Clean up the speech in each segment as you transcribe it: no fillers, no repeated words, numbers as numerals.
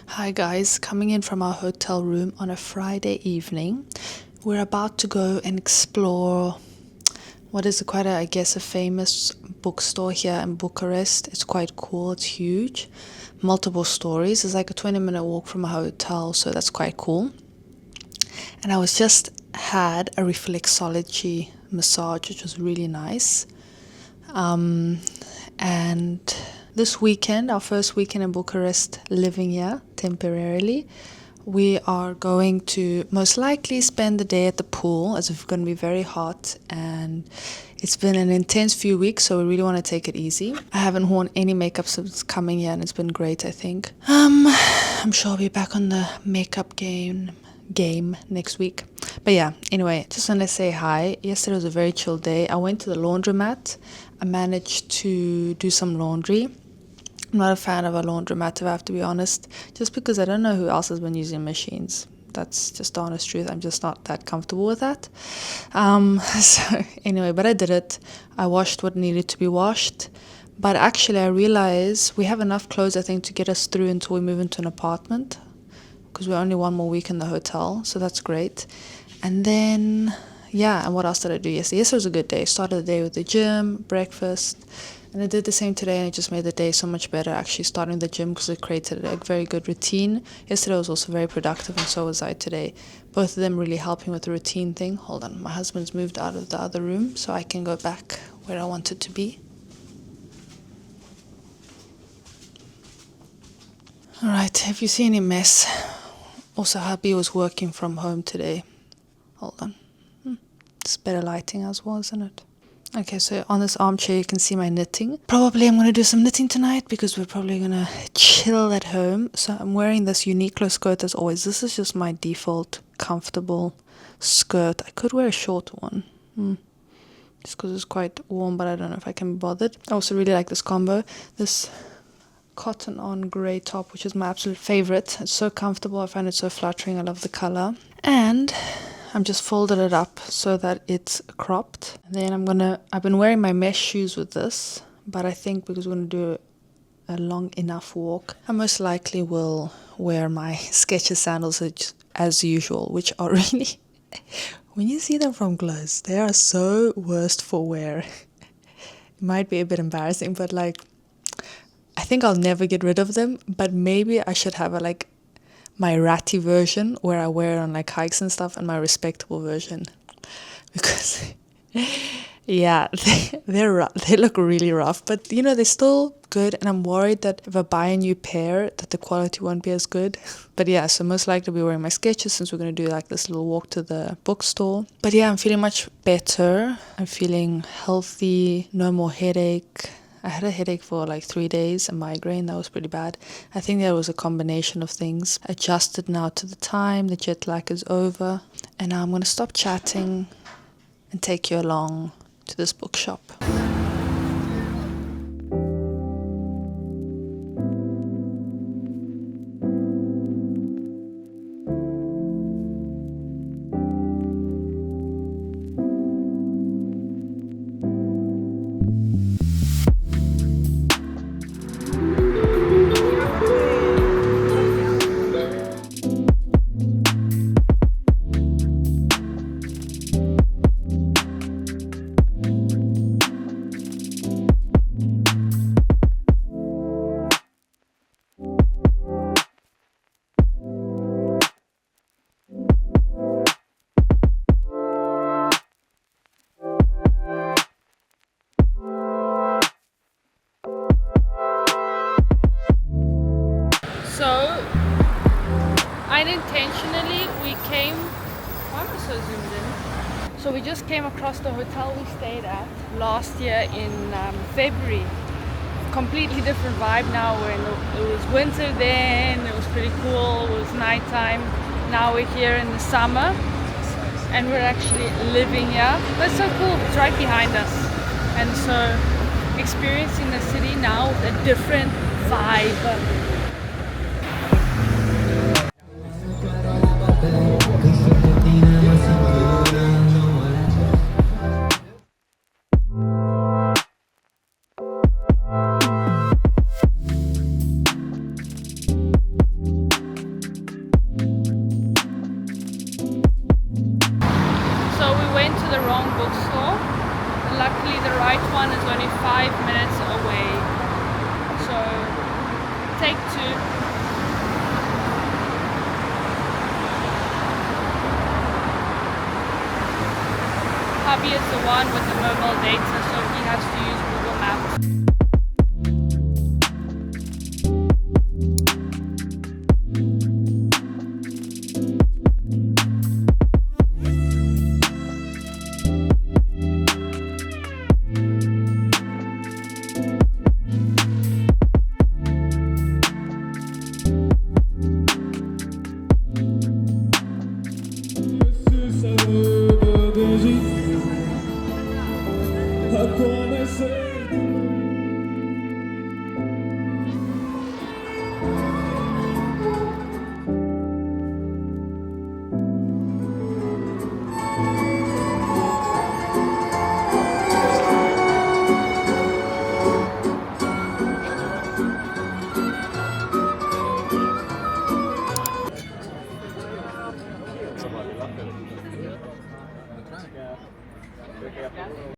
Hi guys, coming in from our hotel room on a Friday evening. We're about to go and explore what is quite a, I guess, a famous bookstore here in Bucharest. It's quite cool, it's huge. Multiple stories. It's like a 20-minute walk from a hotel, so that's quite cool. And I was just had a reflexology massage, which was really nice. And this weekend, our first weekend in Bucharest, living here temporarily, we are going to most likely spend the day at the pool, as it's going to be very hot, and it's been an intense few weeks, so we really want to take it easy. I haven't worn any makeup since coming here, and it's been great, I think. I'm sure I'll be back on the makeup game next week. But yeah, anyway, just want to say hi. Yesterday was a very chill day. I went to the laundromat. I managed to do some laundry. I'm not a fan of a laundromat, if I have to be honest, just because I don't know who else has been using machines. That's just the honest truth. I'm just not that comfortable with that. So anyway, but I did it. I washed what needed to be washed. But actually, I realized we have enough clothes, I think, to get us through until we move into an apartment, because we're only one more week in the hotel, so that's great. And then, yeah, and what else did I do yesterday? Yesterday was a good day. Started the day with the gym, breakfast, and I did the same today, and it just made the day so much better, actually, starting the gym, because it created a very good routine. Yesterday was also very productive, and so was I today. Both of them really helping with the routine thing. Hold on, my husband's moved out of the other room, so I can go back where I wanted to be. All right, if you see any mess, also happy was working from home today. Hold on. It's better lighting as well, isn't it? Okay, so on this armchair you can see my knitting. Probably I'm going to do some knitting tonight because we're probably going to chill at home. So I'm wearing this Uniqlo skirt as always. This is just my default comfortable skirt. I could wear a short one. Just because it's quite warm, but I don't know if I can be bothered. I also really like this combo. This Cottonon grey top, which is my absolute favorite. It's so comfortable. I find it so flattering. I love the color. And I'm just folded it up so that it's cropped. And then I've been wearing my mesh shoes with this, but I think because we're going to do a long enough walk, I most likely will wear my Skechers sandals as usual, which are really, when you see them from close, they are so worst for wear. It might be a bit embarrassing, but like, I think I'll never get rid of them, but maybe I should have my ratty version where I wear it on like hikes and stuff, and my respectable version, because yeah, they look really rough, but you know, they're still good, and I'm worried that if I buy a new pair that the quality won't be as good. But yeah, so most likely I'll be wearing my Skechers since we're going to do like this little walk to the bookstore. But yeah, I'm feeling much better. I'm feeling healthy, no more headache. I had a headache for like 3 days, a migraine, that was pretty bad. I think that was a combination of things. Adjusted now to the time, the jet lag is over, and now I'm going to stop chatting and take you along to this bookshop. Unintentionally, why am I so zoomed in? So we just came across the hotel we stayed at last year in February. Completely different vibe now. It was winter then, it was pretty cool, it was nighttime. Now we're here in the summer and we're actually living here. That's so cool, it's right behind us. And so experiencing the city now with a different vibe. the right one is only 5 minutes away. So take 2. Hubby is the one with the mobile data, so he has to use Google Maps.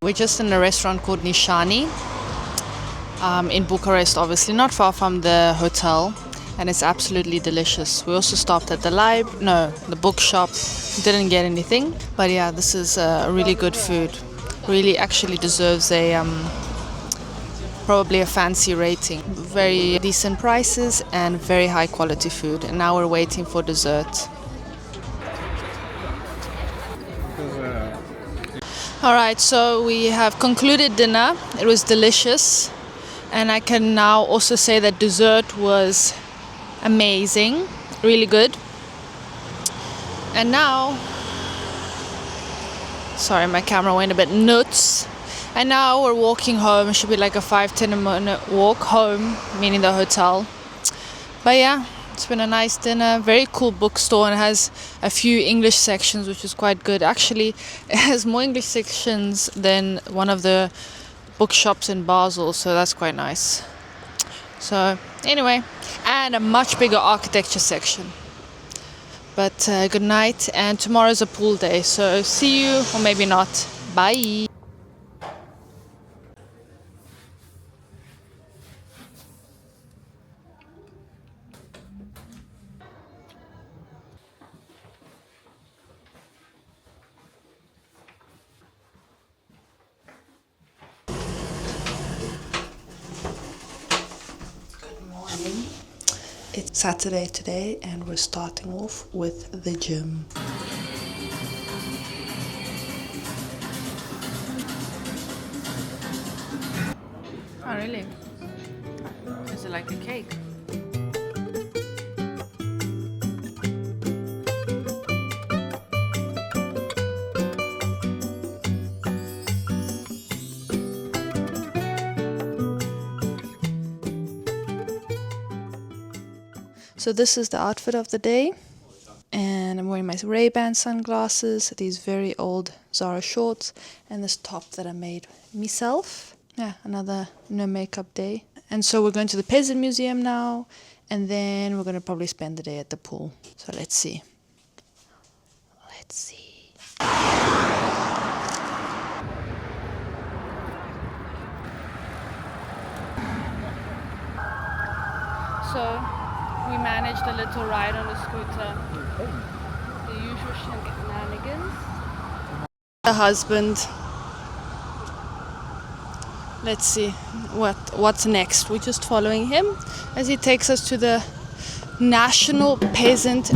We're just in a restaurant called Nishani in Bucharest, obviously not far from the hotel, and it's absolutely delicious. We also stopped at the bookshop, didn't get anything, but yeah, this is really good food. Really actually deserves a probably a fancy rating. Very decent prices and very high quality food, and now we're waiting for dessert. Alright, so we have concluded dinner. It was delicious, and I can now also say that dessert was amazing, really good. And now, sorry, my camera went a bit nuts. And now we're walking home. It should be like a 5-10 minute walk home, meaning the hotel. But yeah, it's been a nice dinner. Very cool bookstore, and it has a few English sections, which is quite good. Actually, it has more English sections than one of the bookshops in Basel, so that's quite nice. So anyway, and a much bigger architecture section. But good night, and tomorrow's a pool day, so see you, or maybe not. Bye. It's Saturday today, and we're starting off with the gym. Oh really? Is it like a cake? So this is the outfit of the day, and I'm wearing my Ray-Ban sunglasses, these very old Zara shorts, and this top that I made myself. Yeah, another no makeup day. And so we're going to the Peasant Museum now, and then we're going to probably spend the day at the pool. So let's see. Let's see. So we managed a little ride on a scooter. The usual shenanigans. The husband. Let's see what's next. We're just following him as he takes us to the National Peasant.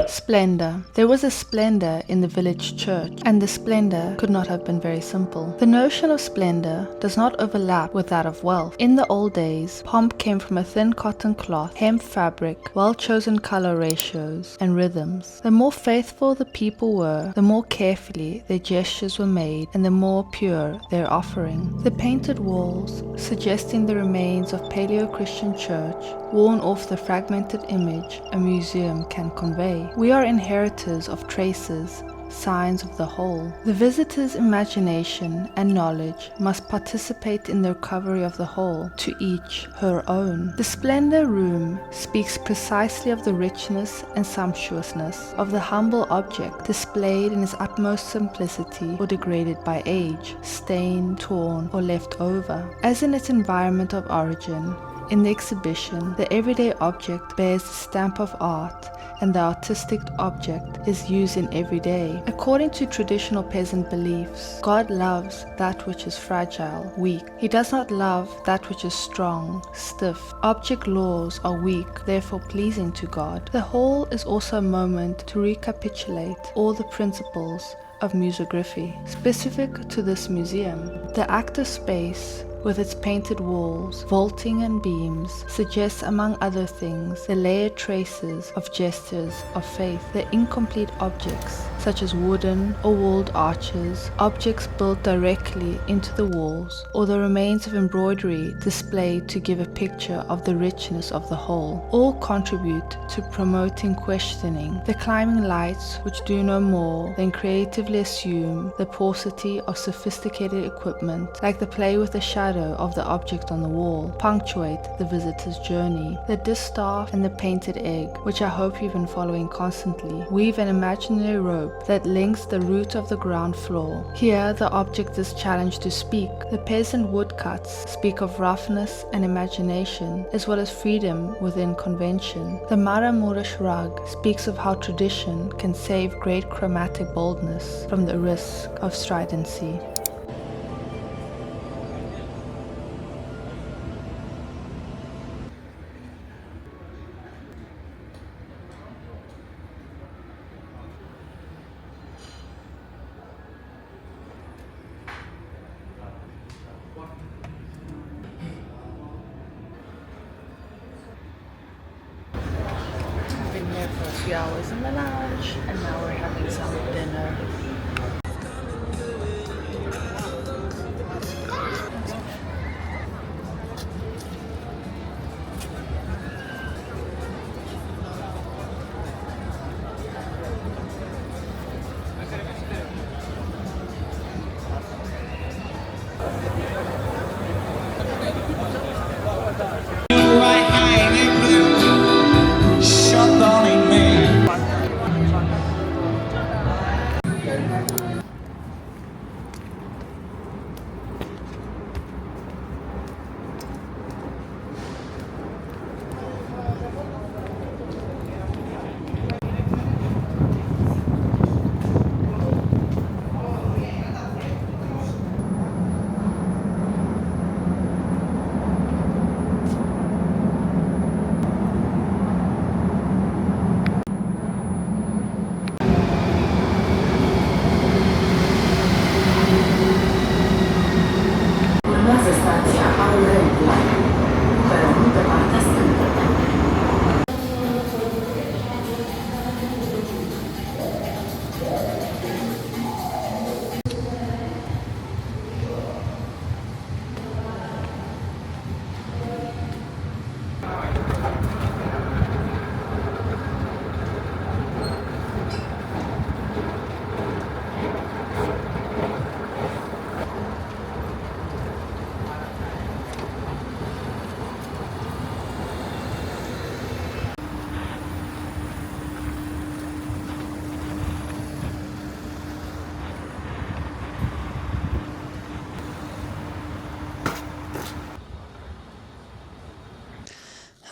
Splendor. There was a splendor in the village church, and the splendor could not have been very simple. The notion of splendor does not overlap with that of wealth. In the old days, pomp came from a thin cotton cloth, hemp fabric, well-chosen color ratios, and rhythms. The more faithful the people were, the more carefully their gestures were made, and the more pure their offering. The painted walls, suggesting the remains of Paleo-Christian church, worn off the fragmented image a museum can convey. We are inheritors of traces, signs of the whole. The visitor's imagination and knowledge must participate in the recovery of the whole, to each her own. The splendor room speaks precisely of the richness and sumptuousness of the humble object, displayed in its utmost simplicity or degraded by age, stained, torn, or left over. As in its environment of origin, in the exhibition, the everyday object bears the stamp of art, and the artistic object is used in every day. According to traditional peasant beliefs, God loves that which is fragile, weak. He does not love that which is strong, stiff. Object laws are weak, therefore pleasing to God. The whole is also a moment to recapitulate all the principles of museography specific to this museum. The active space, with its painted walls, vaulting and beams, suggests among other things the layered traces of gestures of faith, the incomplete objects such as wooden or walled arches, objects built directly into the walls, or the remains of embroidery displayed to give a picture of the richness of the whole, all contribute to promoting questioning. The climbing lights, which do no more than creatively assume the paucity of sophisticated equipment, like the play with the shadow of the object on the wall, punctuate the visitor's journey. The distaff and the painted egg, which I hope you've been following constantly, weave an imaginary rope that links the root of the ground floor. Here the object is challenged to speak. The peasant woodcuts speak of roughness and imagination, as well as freedom within convention. The Maramurish rug speaks of how tradition can save great chromatic boldness from the risk of stridency. Been here for a few hours in the lounge, and now we're having some dinner.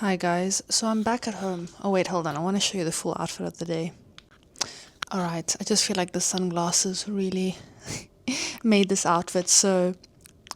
Hi guys, so I'm back at home. Oh wait, hold on, I want to show you the full outfit of the day. Alright, I just feel like the sunglasses really made this outfit so,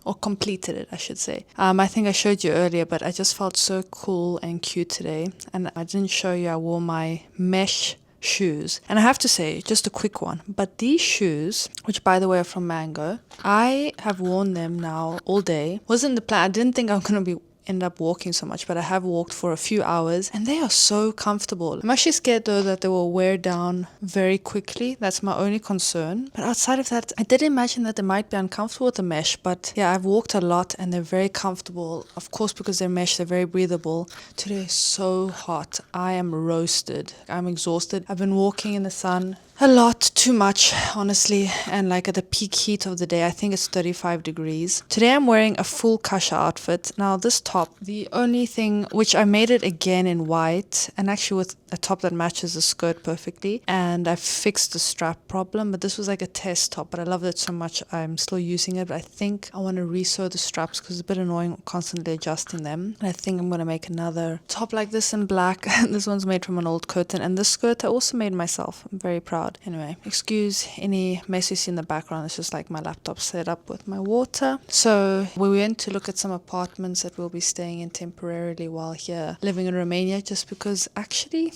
or completed it I should say. I think I showed you earlier, but I just felt so cool and cute today. And I didn't show you, I wore my mesh shoes. And I have to say, just a quick one, but these shoes, which by the way are from Mango, I have worn them now all day. Wasn't the plan, I didn't think I'm going to be end up walking so much, but I have walked for a few hours and they are so comfortable. I'm actually scared though that they will wear down very quickly. That's my only concern. But outside of that, I did imagine that they might be uncomfortable with the mesh, but yeah, I've walked a lot and they're very comfortable. Of course, because they're mesh, they're very breathable. Today is so hot. I am roasted. I'm exhausted. I've been walking in the sun a lot, too much, honestly. And like at the peak heat of the day, I think it's 35 degrees. Today I'm wearing a full Kasia outfit. Now this top, the only thing, which I made it again in white, and actually with a top that matches the skirt perfectly. And I fixed the strap problem, but this was like a test top, but I loved it so much I'm still using it. But I think I want to re-sew the straps because it's a bit annoying constantly adjusting them. And I think I'm going to make another top like this in black. This one's made from an old curtain, and this skirt I also made myself. I'm very proud. Anyway, excuse any mess you see in the background. It's just like my laptop set up with my water. So we went to look at some apartments that we'll be staying in temporarily while here living in Romania, just because actually,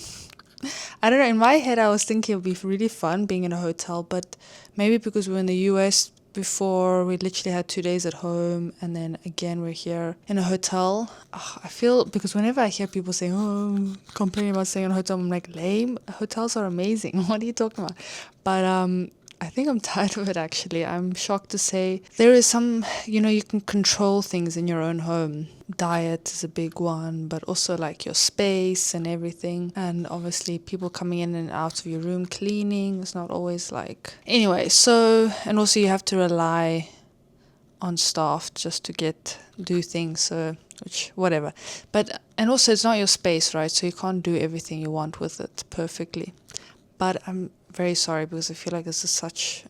I don't know, in my head I was thinking it would be really fun being in a hotel, but maybe because we were in the US before, we literally had 2 days at home, and then again we're here in a hotel. I feel, because whenever I hear people saying, oh, complaining about staying in a hotel, I'm like, lame, hotels are amazing. What are you talking about? But I think I'm tired of it, actually. I'm shocked to say there is some, you can control things in your own home. Diet is a big one, but also like your space and everything. And obviously people coming in and out of your room, cleaning. It's not always like... Anyway, so, and also you have to rely on staff just to do things, so, which, whatever. But, and also it's not your space, right? So you can't do everything you want with it perfectly. But I'm very sorry because I feel like this is such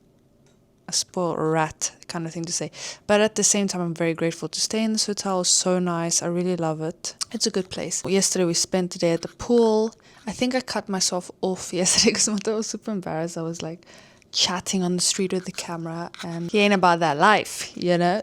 a spoiled rat kind of thing to say. But at the same time, I'm very grateful to stay in this hotel. It's so nice. I really love it. It's a good place. Yesterday we spent the day at the pool. I think I cut myself off yesterday because I was super embarrassed. I was like chatting on the street with the camera, and he ain't about that life,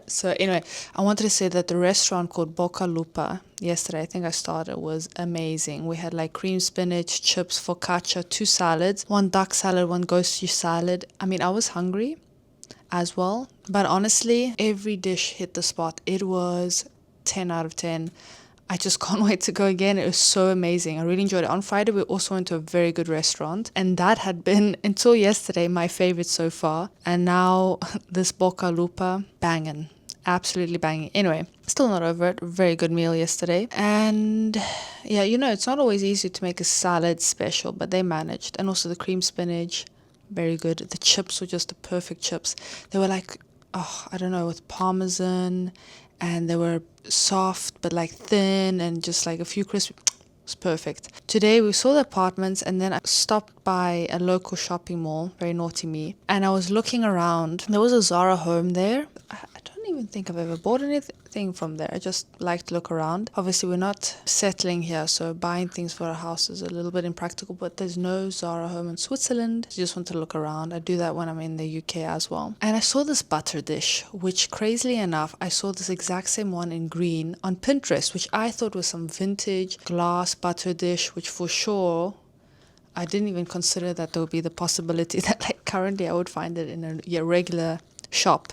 So anyway, I wanted to say that the restaurant called Boca Lupa, yesterday I think I started, was amazing. We had like cream spinach, chips, focaccia, 2 salads, 1 duck salad, 1 ghost fish salad. I mean, I was hungry as well, but honestly, every dish hit the spot. It was 10 out of 10. I just can't wait to go again. It was so amazing. I really enjoyed it. On Friday, we also went to a very good restaurant, and that had been, until yesterday, my favorite so far. And now this Boca Lupa, banging. Absolutely banging. Anyway, still not over it. Very good meal yesterday. And yeah, it's not always easy to make a salad special, but they managed. And also the cream spinach, very good. The chips were just the perfect chips. They were like, I don't know, with parmesan, and they were soft but like thin and just like a few crispy. It was perfect. Today we saw the apartments, and then I stopped by a local shopping mall, very naughty me, and I was looking around. There was a Zara home there. I don't even think I've ever bought anything from there. I just like to look around. Obviously we're not settling here, so buying things for our house is a little bit impractical, but there's no Zara home in Switzerland. I just want to look around. I do that when I'm in the UK as well. And I saw this butter dish, which crazily enough, I saw this exact same one in green on Pinterest, which I thought was some vintage glass butter dish, which for sure I didn't even consider that there would be the possibility that like currently I would find it in a regular shop.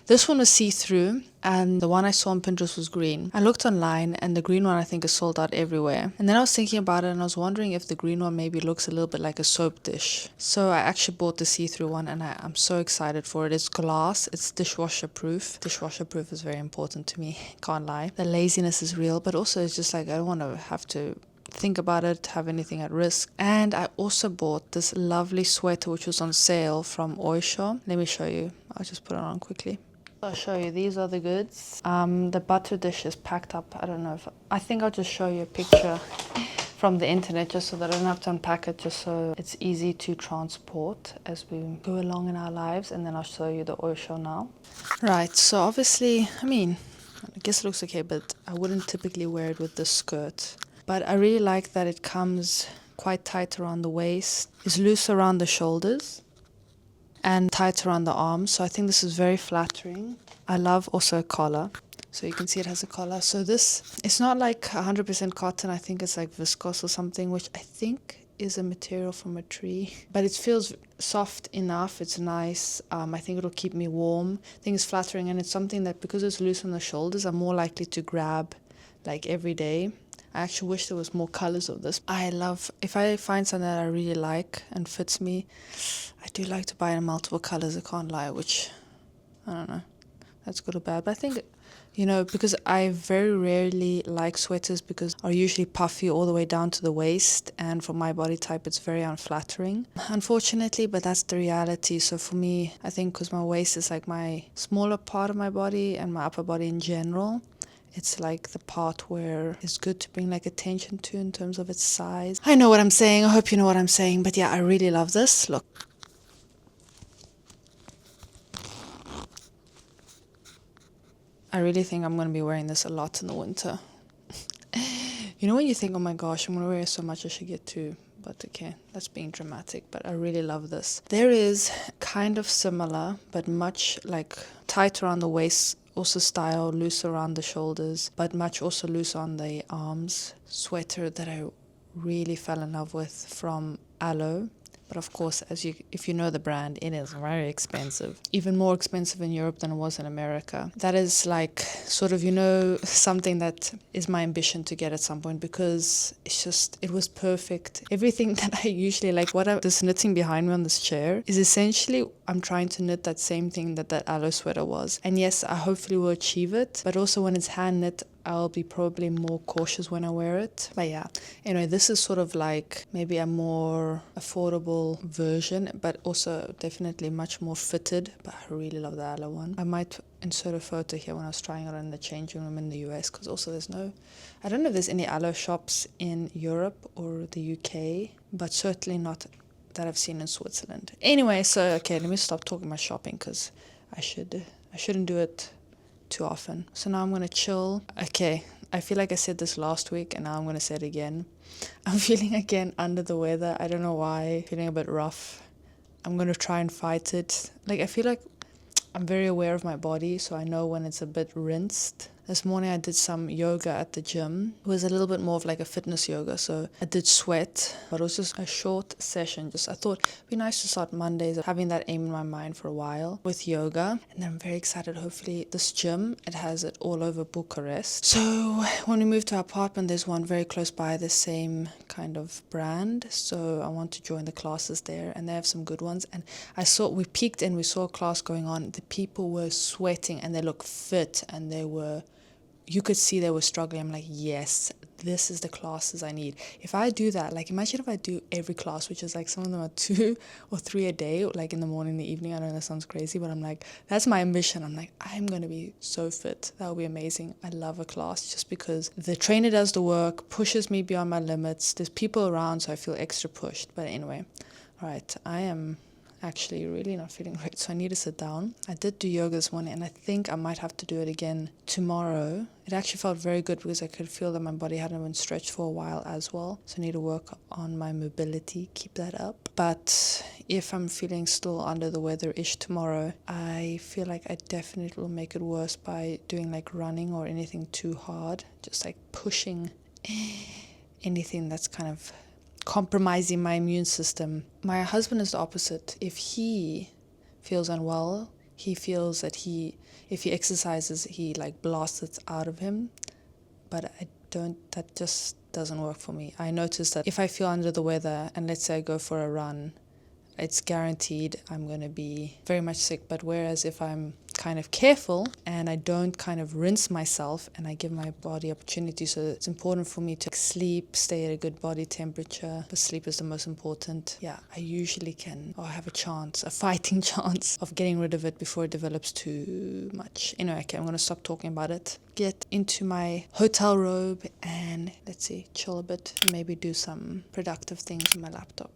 This one was see-through, and the one I saw on Pinterest was green. I looked online, and the green one I think is sold out everywhere. And then I was thinking about it, and I was wondering if the green one maybe looks a little bit like a soap dish. So I actually bought the see-through one, and I'm so excited for it. It's glass, it's dishwasher proof. Dishwasher proof is very important to me, can't lie. The laziness is real, but also it's just like I don't want to have to think about it, have anything at risk. And I also bought this lovely sweater which was on sale from Oysho. Let me show you. I'll just put it on quickly. I'll show you. These are the goods. The butter dish is packed up. I don't know if... I think I'll just show you a picture from the internet just so that I don't have to unpack it, just so it's easy to transport as we go along in our lives. And then I'll show you the Oysho now. Right, so obviously, I guess it looks okay, but I wouldn't typically wear it with this skirt. But I really like that it comes quite tight around the waist. It's loose around the shoulders and tight around the arms. So I think this is very flattering. I love also a collar. So you can see it has a collar. So this, it's not like 100% cotton. I think it's like viscose or something, which I think is a material from a tree. But it feels soft enough. It's nice. I think it'll keep me warm. I think it's flattering, and it's something that because it's loose on the shoulders, I'm more likely to grab like every day. I actually wish there was more colors of this. I love, if I find something that I really like and fits me, I do like to buy in multiple colors, I can't lie, which, I don't know, that's good or bad. But I think You know, because I very rarely like sweaters because are usually puffy all the way down to the waist, and for my body type it's very unflattering, unfortunately, but that's the reality. So for me, I think because my waist is like my smaller part of my body and my upper body in general, it's like the part where it's good to bring like attention to in terms of its size. I know what I'm saying. I hope you know what I'm saying. But yeah, I really love this. Look. I really think I'm going to be wearing this a lot in the winter. You know when you think, oh my gosh, I'm going to wear it so much I should get two. But okay, that's being dramatic. But I really love this. There is kind of similar, but much like tight around the waist, also style, loose around the shoulders, but much also loose on the arms. Sweater that I really fell in love with from Aloe. But of course, if you know the brand, it is very expensive. Even more expensive in Europe than it was in America. That is like sort of, you know, something that is my ambition to get at some point, because it was perfect. Everything that I usually like, this knitting behind me on this chair is essentially, I'm trying to knit that same thing that Aloe sweater was. And yes, I hopefully will achieve it. But also when it's hand knit, I'll be probably more cautious when I wear it. But yeah, anyway, this is sort of like maybe a more affordable version, but also definitely much more fitted. But I really love the Aloe one. I might insert a photo here when I was trying it in the changing room in the US, because also I don't know if there's any Aloe shops in Europe or the UK, but certainly not that I've seen in Switzerland. Anyway, so okay, let me stop talking about shopping, because I shouldn't do it too often. So now I'm going to chill. Okay, I feel like I said this last week and now I'm going to say it again. I'm feeling again under the weather. I don't know why. Feeling a bit rough. I'm going to try and fight it. Like, I feel like I'm very aware of my body, so I know when it's a bit rinsed. This morning I did some yoga at the gym. It was a little bit more of like a fitness yoga, so I did sweat, but it was just a short session. I thought it'd be nice to start Mondays having that aim in my mind for a while with yoga. And then I'm very excited, hopefully this gym, it has it all over Bucharest. So when we moved to our apartment, there's one very close by, the same kind of brand. So I want to join the classes there, and they have some good ones. And we peeked in, we saw a class going on. The people were sweating and they looked fit, and you could see they were struggling. I'm like, yes, this is the classes I need. If I do that, like imagine if I do every class, which is like some of them are 2 or 3 a day, like in the morning, the evening. I know that sounds crazy, but I'm like, that's my ambition. I'm like, I'm going to be so fit. That would be amazing. I love a class just because the trainer does the work, pushes me beyond my limits. There's people around, so I feel extra pushed. But anyway, all right, I am actually really not feeling great, so I need to sit down. I did do yoga this morning, and I think I might have to do it again tomorrow. It actually felt very good because I could feel that my body hadn't been stretched for a while as well, so I need to work on my mobility, keep that up. But if I'm feeling still under the weather-ish tomorrow, I feel like I definitely will make it worse by doing like running or anything too hard, just like pushing anything that's kind of compromising my immune system. My husband is the opposite. If he feels unwell, he feels that if he exercises, he like blasts it out of him. But that just doesn't work for me. I noticed that if I feel under the weather and let's say I go for a run, it's guaranteed I'm going to be very much sick. But whereas if I'm kind of careful and I don't kind of rinse myself and I give my body opportunity, so it's important for me to sleep, stay at a good body temperature, but sleep is the most important. Yeah, I usually have a fighting chance of getting rid of it before it develops too much. Anyway, okay, I'm going to stop talking about it, get into my hotel robe and let's see, chill a bit and maybe do some productive things on my laptop.